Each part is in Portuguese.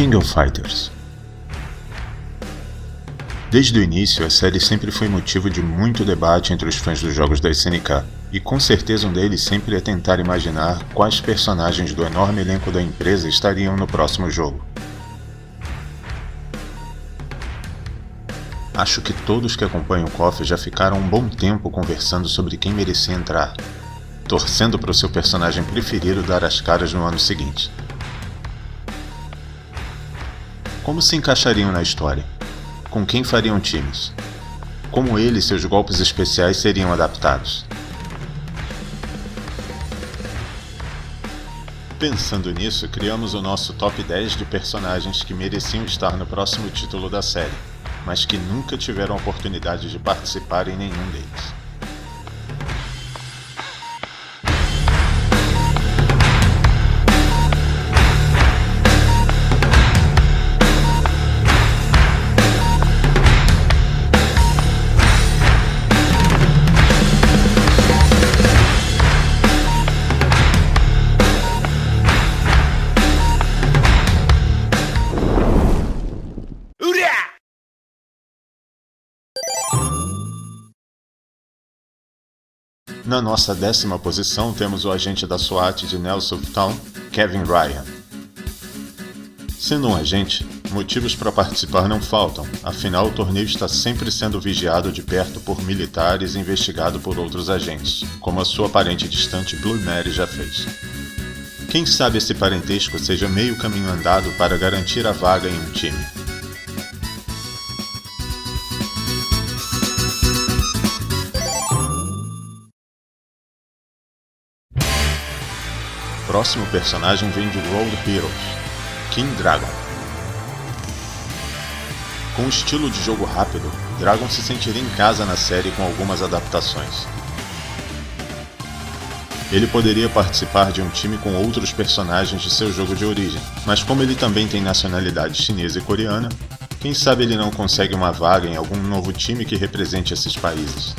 King of Fighters. Desde o início, a série sempre foi motivo de muito debate entre os fãs dos jogos da SNK, e com certeza um deles sempre é tentar imaginar quais personagens do enorme elenco da empresa estariam no próximo jogo. Acho que todos que acompanham o KOF já ficaram um bom tempo conversando sobre quem merecia entrar, torcendo para o seu personagem preferido dar as caras no ano seguinte. Como se encaixariam na história? Com quem fariam times? Como ele e seus golpes especiais seriam adaptados? Pensando nisso, criamos o nosso top 10 de personagens que mereciam estar no próximo título da série, mas que nunca tiveram a oportunidade de participar em nenhum deles. Na nossa 10ª posição temos o agente da SWAT de Nelson Town, Kevin Ryan. Sendo um agente, motivos para participar não faltam, afinal o torneio está sempre sendo vigiado de perto por militares e investigado por outros agentes, como a sua parente distante Blue Mary já fez. Quem sabe esse parentesco seja meio caminho andado para garantir a vaga em um time. O próximo personagem vem de Road Heroes, King Dragon. Com um estilo de jogo rápido, Dragon se sentiria em casa na série com algumas adaptações. Ele poderia participar de um time com outros personagens de seu jogo de origem, mas como ele também tem nacionalidade chinesa e coreana, quem sabe ele não consegue uma vaga em algum novo time que represente esses países.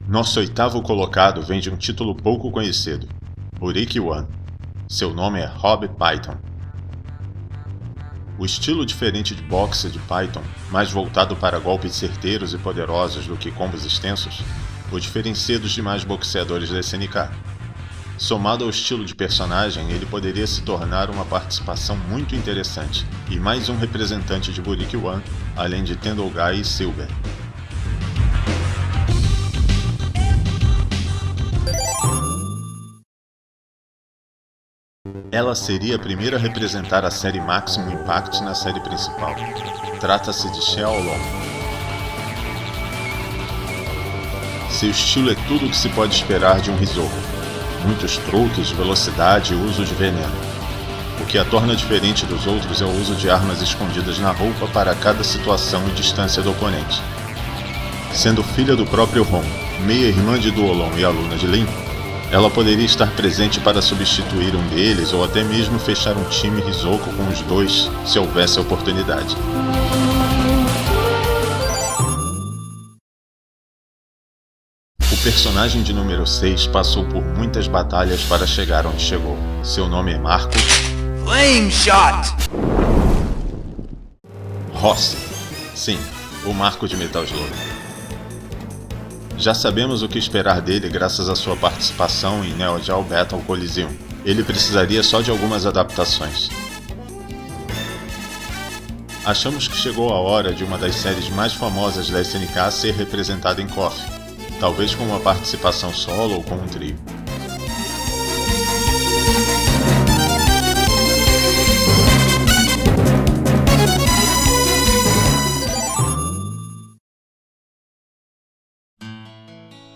Nosso 8º colocado vem de um título pouco conhecido, Buriki One. Seu nome é Rob Python. O estilo diferente de boxe de Python, mais voltado para golpes certeiros e poderosos do que combos extensos, o diferencia dos demais boxeadores da SNK. Somado ao estilo de personagem, ele poderia se tornar uma participação muito interessante, e mais um representante de Buriki One, além de Tendogai e Silver. Ela seria a primeira a representar a série Maximum Impact na série principal. Trata-se de Xiaolong. Seu estilo é tudo o que se pode esperar de um Hisoka. Muitos truques, velocidade e uso de veneno. O que a torna diferente dos outros é o uso de armas escondidas na roupa para cada situação e distância do oponente. Sendo filha do próprio Hon, meia-irmã de Duolong e aluna de Lin, ela poderia estar presente para substituir um deles ou até mesmo fechar um time Hisoka com os dois, se houvesse a oportunidade. O personagem de número 6 passou por muitas batalhas para chegar onde chegou. Seu nome é Marco Flame Shot! Rossi. Sim, o Marco de Metal Slug. Já sabemos o que esperar dele graças à sua participação em Neo Geo Battle Coliseum. Ele precisaria só de algumas adaptações. Achamos que chegou a hora de uma das séries mais famosas da SNK ser representada em KOF, talvez com uma participação solo ou com um trio.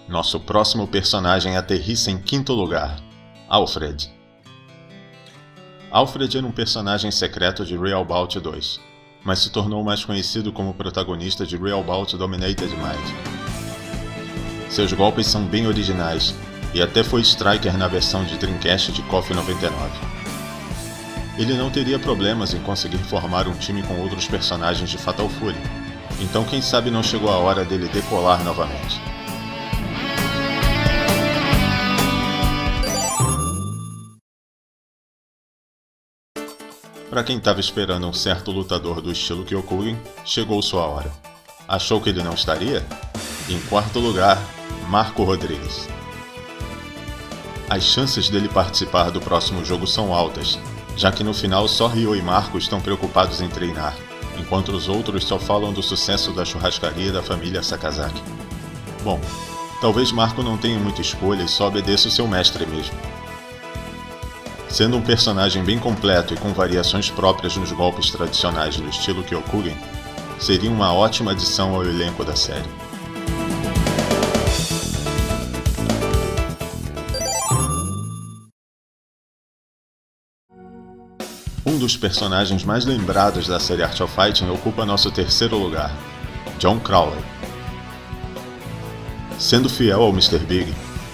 Nosso próximo personagem aterrissa em 5º lugar, Alfred. Alfred era um personagem secreto de Real Bout 2, mas se tornou mais conhecido como protagonista de Real Bout Dominated Mind. Seus golpes são bem originais, e até foi Striker na versão de Dreamcast de KOF 99. Ele não teria problemas em conseguir formar um time com outros personagens de Fatal Fury, então quem sabe não chegou a hora dele decolar novamente. Para quem estava esperando um certo lutador do estilo Kyokugen, chegou sua hora. Achou que ele não estaria? Em quarto lugar, Marco Rodrigues. As chances dele participar do próximo jogo são altas, já que no final só Ryo e Marco estão preocupados em treinar, enquanto os outros só falam do sucesso da churrascaria da família Sakazaki. Bom, talvez Marco não tenha muita escolha e só obedeça o seu mestre mesmo. Sendo um personagem bem completo e com variações próprias nos golpes tradicionais do estilo Kyokugen, seria uma ótima adição ao elenco da série. Um dos personagens mais lembrados da série Art of Fighting ocupa nosso terceiro lugar, John Crowley. Sendo fiel ao Mr. Big,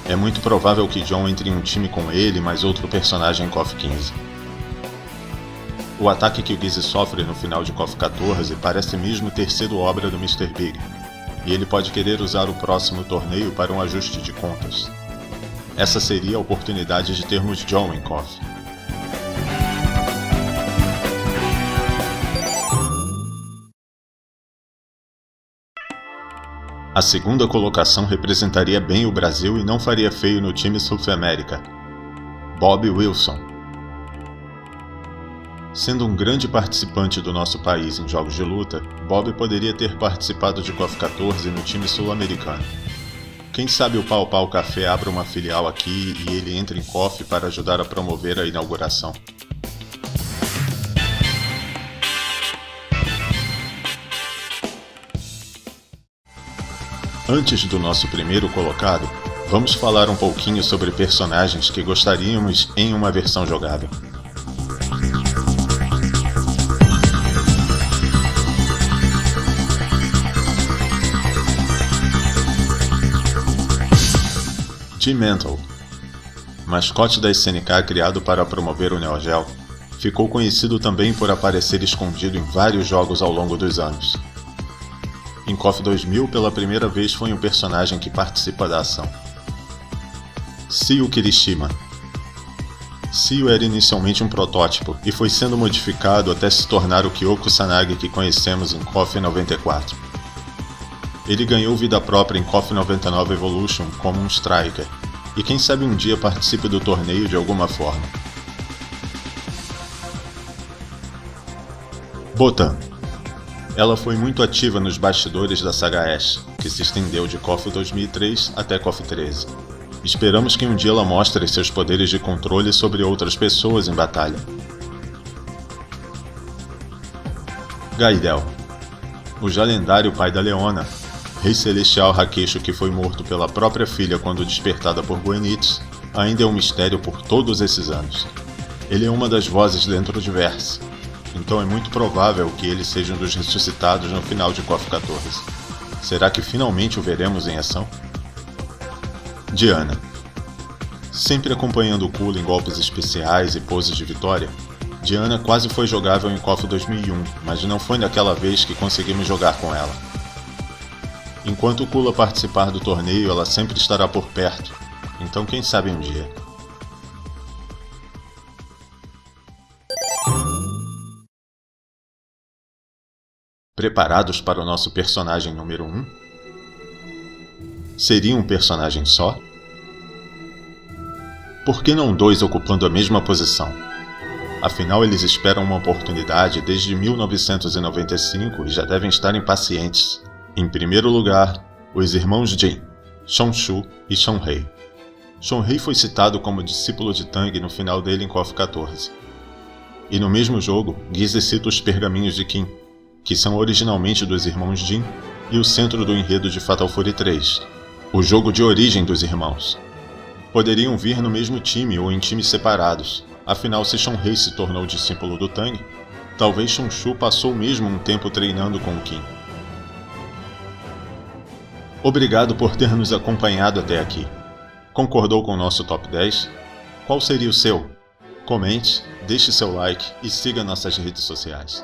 é muito provável que John entre em um time com ele mais outro personagem em KOF 15. O ataque que o Gizzy sofre no final de KOF 14 parece mesmo ter sido obra do Mr. Big, e ele pode querer usar o próximo torneio para um ajuste de contas. Essa seria a oportunidade de termos John em KOF. A segunda colocação representaria bem o Brasil e não faria feio no time South America, Bob Wilson. Sendo um grande participante do nosso país em jogos de luta, Bob poderia ter participado de KOF 14 no time sul-americano. Quem sabe o Pau Pau Café abra uma filial aqui e ele entre em KOF para ajudar a promover a inauguração. Antes do nosso primeiro colocado, vamos falar um pouquinho sobre personagens que gostaríamos em uma versão jogável. G-Mental, mascote da SNK criado para promover o Neo Geo, ficou conhecido também por aparecer escondido em vários jogos ao longo dos anos. Em KOF 2000, pela primeira vez foi um personagem que participa da ação. Seiyu Kirishima. Seiyu era inicialmente um protótipo e foi sendo modificado até se tornar o Kyoko Sanagi que conhecemos em KOF 94. Ele ganhou vida própria em KOF 99 Evolution como um Striker, e quem sabe um dia participe do torneio de alguma forma. Botan. Ela foi muito ativa nos bastidores da saga Ash, que se estendeu de KOF 2003 até KOF 13. Esperamos que um dia ela mostre seus poderes de controle sobre outras pessoas em batalha. Gaidel. O já lendário pai da Leona, rei celestial Hakusho que foi morto pela própria filha quando despertada por Goenitsu, ainda é um mistério por todos esses anos. Ele é uma das vozes dentro de Verse, então é muito provável que ele seja um dos ressuscitados no final de KOF 14. Será que finalmente o veremos em ação? Diana. Sempre acompanhando o Kula em golpes especiais e poses de vitória, Diana quase foi jogável em KOF 2001, mas não foi naquela vez que conseguimos jogar com ela. Enquanto o Kula participar do torneio, ela sempre estará por perto, então quem sabe um dia. Preparados para o nosso personagem número 1? Seria um personagem só? Por que não dois ocupando a mesma posição? Afinal, eles esperam uma oportunidade desde 1995 e já devem estar impacientes. Em primeiro lugar, os irmãos Jin, Shonshu e Shunrei. Shunrei foi citado como discípulo de Tang no final dele em KOF 14. E no mesmo jogo, Gizzy cita os pergaminhos de Qin, que são originalmente dos irmãos Jin e o centro do enredo de Fatal Fury 3, o jogo de origem dos irmãos. Poderiam vir no mesmo time ou em times separados, afinal se Shunrei se tornou discípulo do Tang, talvez Shonshu passou mesmo um tempo treinando com o Qin. Obrigado por ter nos acompanhado até aqui. Concordou com o nosso top 10? Qual seria o seu? Comente, deixe seu like e siga nossas redes sociais.